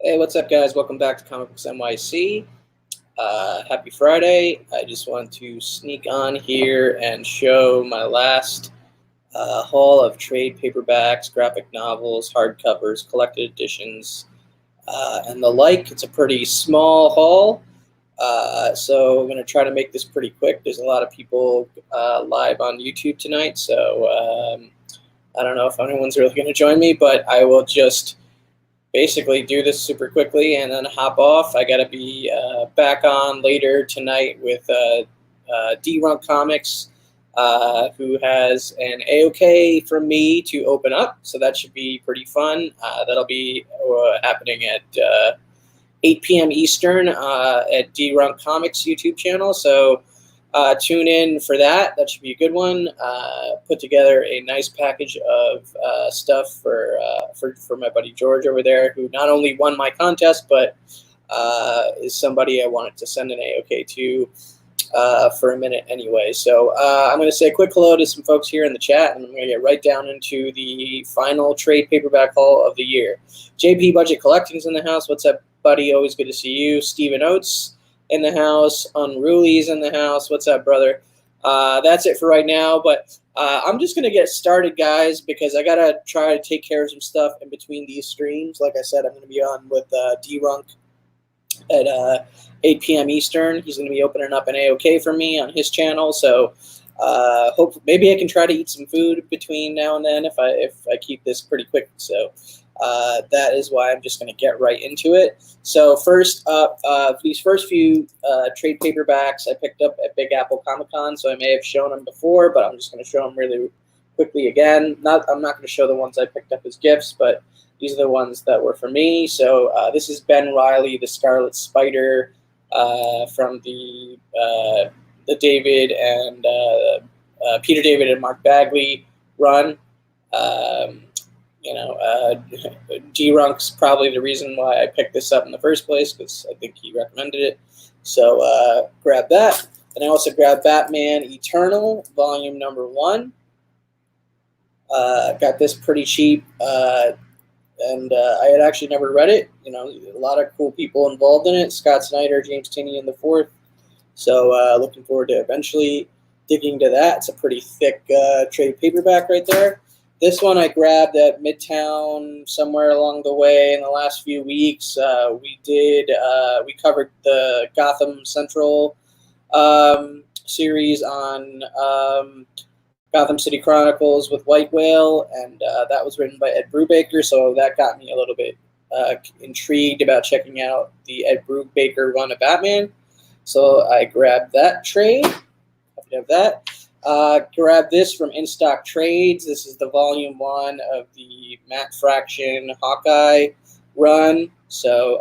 Hey, what's up, guys? Welcome back to Comic Books NYC. Happy Friday. I just wanted to sneak on here and show my last haul of trade paperbacks, graphic novels, hardcovers, collected editions, and the like. It's a pretty small haul, so I'm going to try to make this pretty quick. There's a lot of people live on YouTube tonight, so I don't know if anyone's really going to join me, but I will just basically do this super quickly and then hop off. I got to be back on later tonight with D-Runk Comics, who has an A-OK from me to open up, so that should be pretty fun. That'll be happening at 8 p.m. Eastern at D-Runk Comics YouTube channel, so tune in for that. That should be a good one. Put together a nice package of stuff for my buddy George over there, who not only won my contest, but is somebody I wanted to send an A-OK to for a minute anyway. So I'm going to say a quick hello to some folks here in the chat, and I'm going to get right down into the final trade paperback haul of the year. JP Budget Collecting's in the house. What's up, buddy? Always good to see you. Stephen Oates in the house. Unruly's in the house. What's up, brother? That's it for right now, but I'm just going to get started, guys, because I got to try to take care of some stuff in between these streams. Like I said, I'm going to be on with D-Runk at 8 p.m. Eastern. He's going to be opening up an A-OK for me on his channel, so hope maybe I can try to eat some food between now and then if I keep this pretty quick. So that is why I'm just going to get right into it. So first up, these first few trade paperbacks I picked up at Big Apple Comic Con, so I may have shown them before, but I'm just going to show them really quickly again. I'm not going to show the ones I picked up as gifts, but these are the ones that were for me. So this is Ben Reilly, the Scarlet Spider, from the David and Peter David and Mark Bagley run. D-Runk's probably the reason why I picked this up in the first place, because I think he recommended it. So grab that. And I also grabbed Batman Eternal, volume number 1. Got this pretty cheap, and I had actually never read it. You know, a lot of cool people involved in it. Scott Snyder, James Tynion the fourth. So looking forward to eventually digging into that. It's a pretty thick trade paperback right there. This one I grabbed at Midtown somewhere along the way in the last few weeks. We covered the Gotham Central series on Gotham City Chronicles with White Whale, and that was written by Ed Brubaker, so that got me a little bit intrigued about checking out the Ed Brubaker run of Batman. So I grabbed that trade. Happy to have that. Grab this from In Stock Trades. This is the volume 1 of the Matt Fraction Hawkeye run. So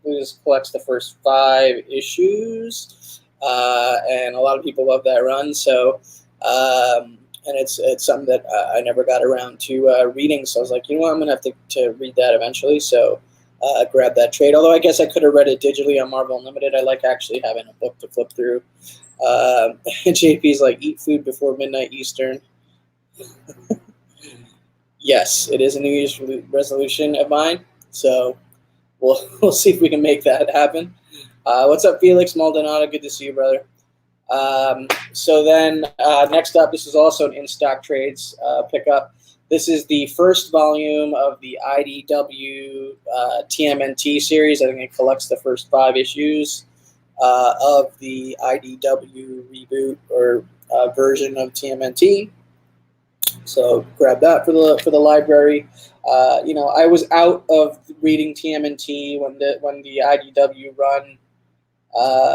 this collects the first 5 issues, and a lot of people love that run. So and it's something that I never got around to reading. So I was like, you know what, I'm gonna have to read that eventually. So grab that trade. Although I guess I could have read it digitally on Marvel Unlimited. I like actually having a book to flip through. JP's like, eat food before midnight Eastern. Yes, it is a New Year's resolution of mine. So we'll see if we can make that happen. What's up, Felix Maldonado? Good to see you, brother. So then next up, this is also an In-Stock Trades pickup. This is the first volume of the IDW TMNT series. I think it collects the first 5 issues of the IDW reboot or version of TMNT. So grab that for the library. I was out of reading TMNT when the IDW run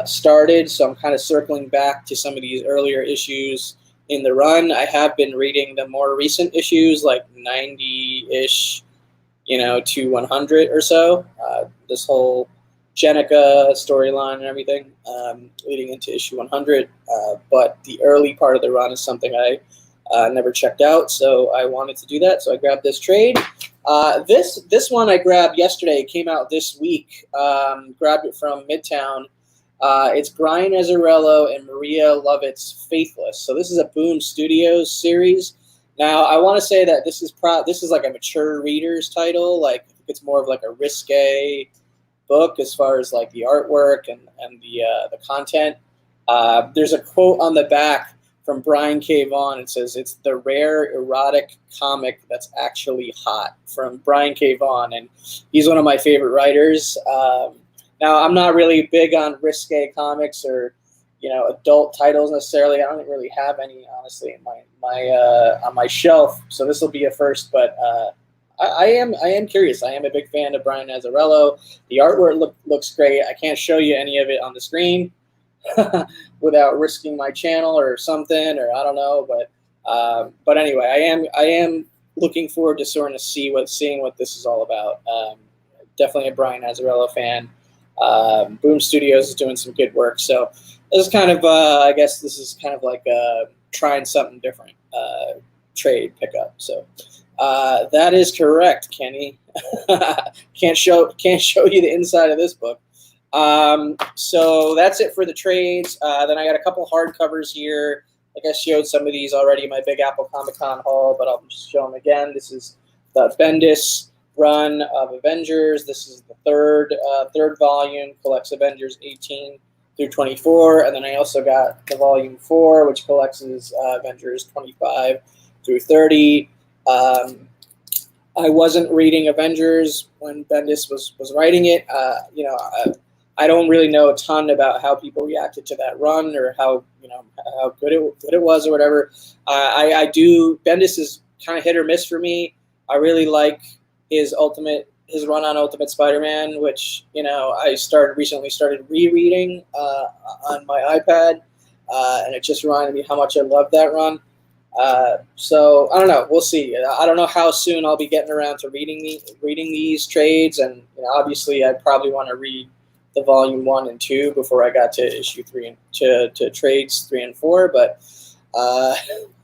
started, so I'm kind of circling back to some of these earlier issues in the run. I have been reading the more recent issues, like 90-ish, to 100 or so. This whole Jenica storyline and everything, leading into issue 100. But the early part of the run is something I never checked out, so I wanted to do that. So I grabbed this trade. This one I grabbed yesterday. It came out this week. Grabbed it from Midtown. It's Brian Azzarello and Maria Lovett's Faithless. So this is a Boom Studios series. Now I want to say that this is like a mature reader's title. Like think it's more of like a risque book as far as like the artwork and the content. There's a quote on the back from Brian K. Vaughan. It says, "It's the rare erotic comic that's actually hot," from Brian K. Vaughan, and he's one of my favorite writers. Now, I'm not really big on risque comics or adult titles necessarily. I don't really have any, honestly, in my on my shelf. So this will be a first, but I am curious. I am a big fan of Brian Azzarello. The artwork looks great. I can't show you any of it on the screen without risking my channel or something, or I don't know. But anyway, I am looking forward to sort of seeing what this is all about. Definitely a Brian Azzarello fan. Boom Studios is doing some good work. So this is kind of, I guess this is kind of like trying something different, trade pickup. So that is correct, Kenny. Can't show you the inside of this book. So that's it for the trades. Then I got a couple hardcovers here. Like I showed some of these already in my Big Apple Comic Con haul, but I'll just show them again. This is the Bendis run of Avengers. This is the third volume, collects Avengers 18 through 24, and then I also got the volume 4, which collects Avengers 25 through 30. I wasn't reading Avengers when Bendis was writing it. I don't really know a ton about how people reacted to that run or how good it was or whatever. I do. Bendis is kind of hit or miss for me. I really like his run on Ultimate Spider-Man, which I recently started rereading on my iPad, and it just reminded me how much I love that run. So I don't know. We'll see. I don't know how soon I'll be getting around to reading these trades, and obviously I'd probably want to read the volume 1 and 2 before I got to issue 3 and to trades 3 and 4. But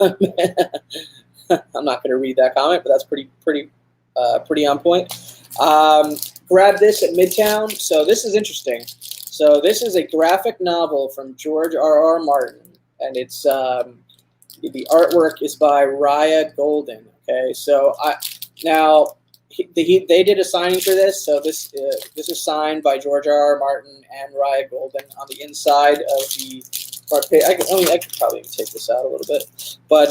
I'm not going to read that comic, but that's pretty on point. Grab this at Midtown. So this is interesting. So this is a graphic novel from George R.R. Martin, and it's the artwork is by Raya Golden. Okay, so they did a signing for this. So this is signed by George R.R. Martin and Raya Golden on the inside of the front page. I could probably take this out a little bit, but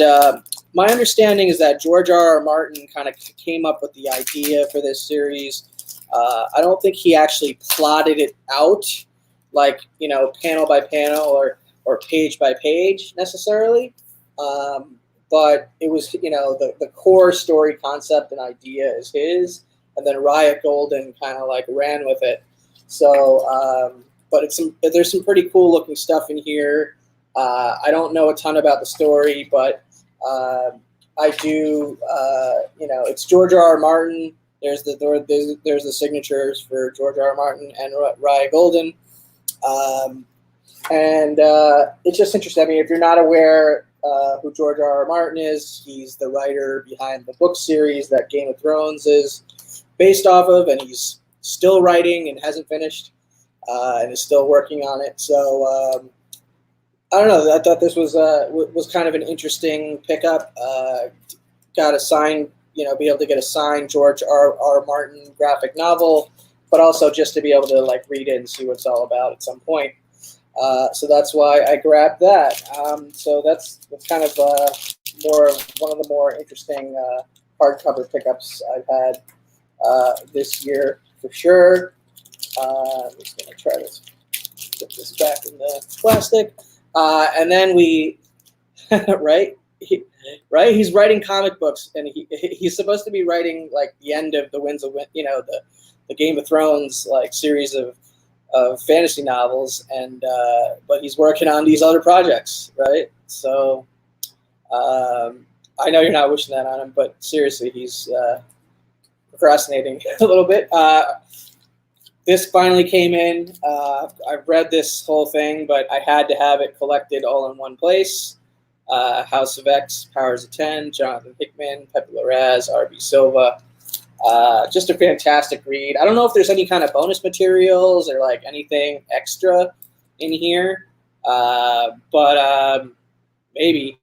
my understanding is that George R.R. Martin kind of came up with the idea for this series. I don't think he actually plotted it out, like panel by panel or page by page necessarily. But it was, the core story concept and idea is his, and then Raya Golden kind of like ran with it. So, but there's some pretty cool looking stuff in here. I don't know a ton about the story, but I do, it's George R.R. Martin. There's the signatures for George R.R. Martin and Raya Golden. And it's just interesting. I mean, if you're not aware who George R.R. Martin is, he's the writer behind the book series that Game of Thrones is based off of, and he's still writing and hasn't finished, and is still working on it. So I don't know. I thought this was kind of an interesting pickup. Got a signed, be able to get a signed George R.R. Martin graphic novel, but also just to be able to like read it and see what it's all about at some point. So that's why I grabbed that. So that's kind of one of the more interesting hardcover pickups I've had this year for sure. I'm just going to try to put this back in the plastic. And then he's writing comic books, and he's supposed to be writing like the end of the Winds of the Game of Thrones like series of fantasy novels, and but he's working on these other projects, right? So I know you're not wishing that on him, but seriously, he's procrastinating a little bit. This finally came in. I've read this whole thing, but I had to have it collected all in one place. House of X, Powers of 10, Jonathan Hickman, Pepe Larraz, R.B. Silva. Just a fantastic read. I don't know if there's any kind of bonus materials or like anything extra in here, but maybe.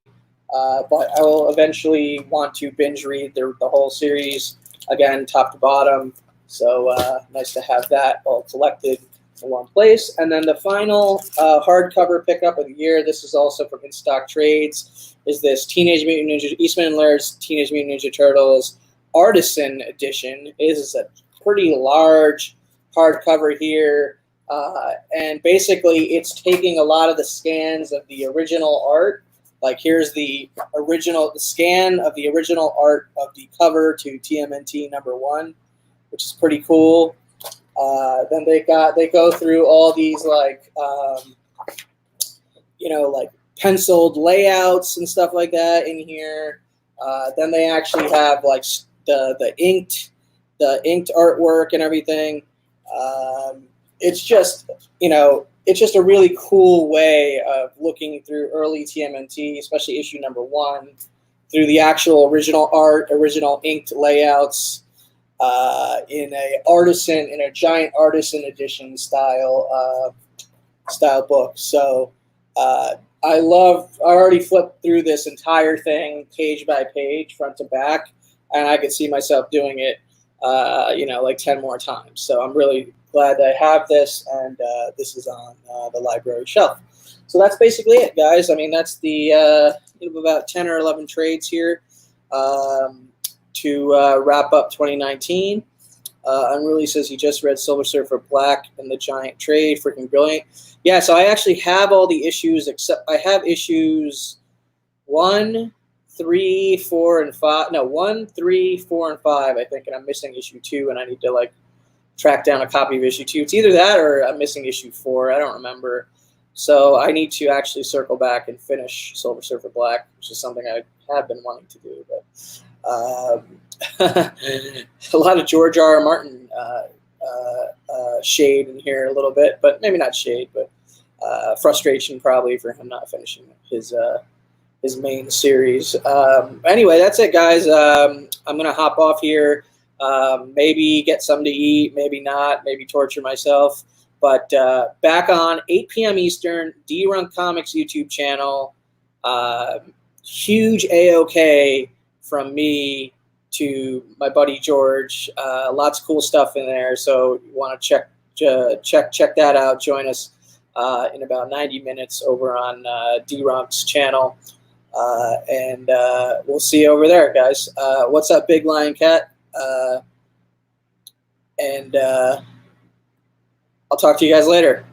But I will eventually want to binge read the whole series again, top to bottom. So nice to have that all collected in one place. And then the final hardcover pickup of the year, this is also from In Stock Trades, is this Eastman and Laird's Teenage Mutant Ninja Turtles Artisan Edition. It is a pretty large hardcover here. And basically, it's taking a lot of the scans of the original art. Like here's the scan of the original art of the cover to TMNT #1, which is pretty cool. Then they go through all these like like penciled layouts and stuff like that in here. Then they actually have like the inked artwork and everything. It's just a really cool way of looking through early TMNT, especially issue #1, through the actual original art, original inked layouts, in a giant artisan edition style book. So I already flipped through this entire thing page by page, front to back, and I could see myself doing it, like 10 more times. So I'm really glad I have this, and this is on the library shelf. So that's basically it, guys. I mean, that's the about 10 or 11 trades here to wrap up 2019. Unruly says he just read Silver Surfer Black and the Giant Trade. Freaking brilliant. Yeah, so I actually have all the issues, except I have issues 1, 3, 4, and 5. No, 1, 3, 4, and 5, I think, and I'm missing issue 2, and I need to like track down a copy of issue 2. It's either that or I'm missing issue 4. I don't remember. So I need to actually circle back and finish Silver Surfer Black, which is something I have been wanting to do. But a lot of George R. R. Martin shade in here a little bit, but maybe not shade, but frustration probably for him not finishing his main series. Anyway, that's it, guys. I'm gonna hop off here. Maybe get something to eat, maybe not, maybe torture myself. But back on 8 p.m. Eastern, D-Runk Comics YouTube channel. Huge A-OK from me to my buddy George. Lots of cool stuff in there. So you want to check that out. Join us in about 90 minutes over on D-Runk's channel. And we'll see you over there, guys. What's up, Big Lion Cat? And I'll talk to you guys later.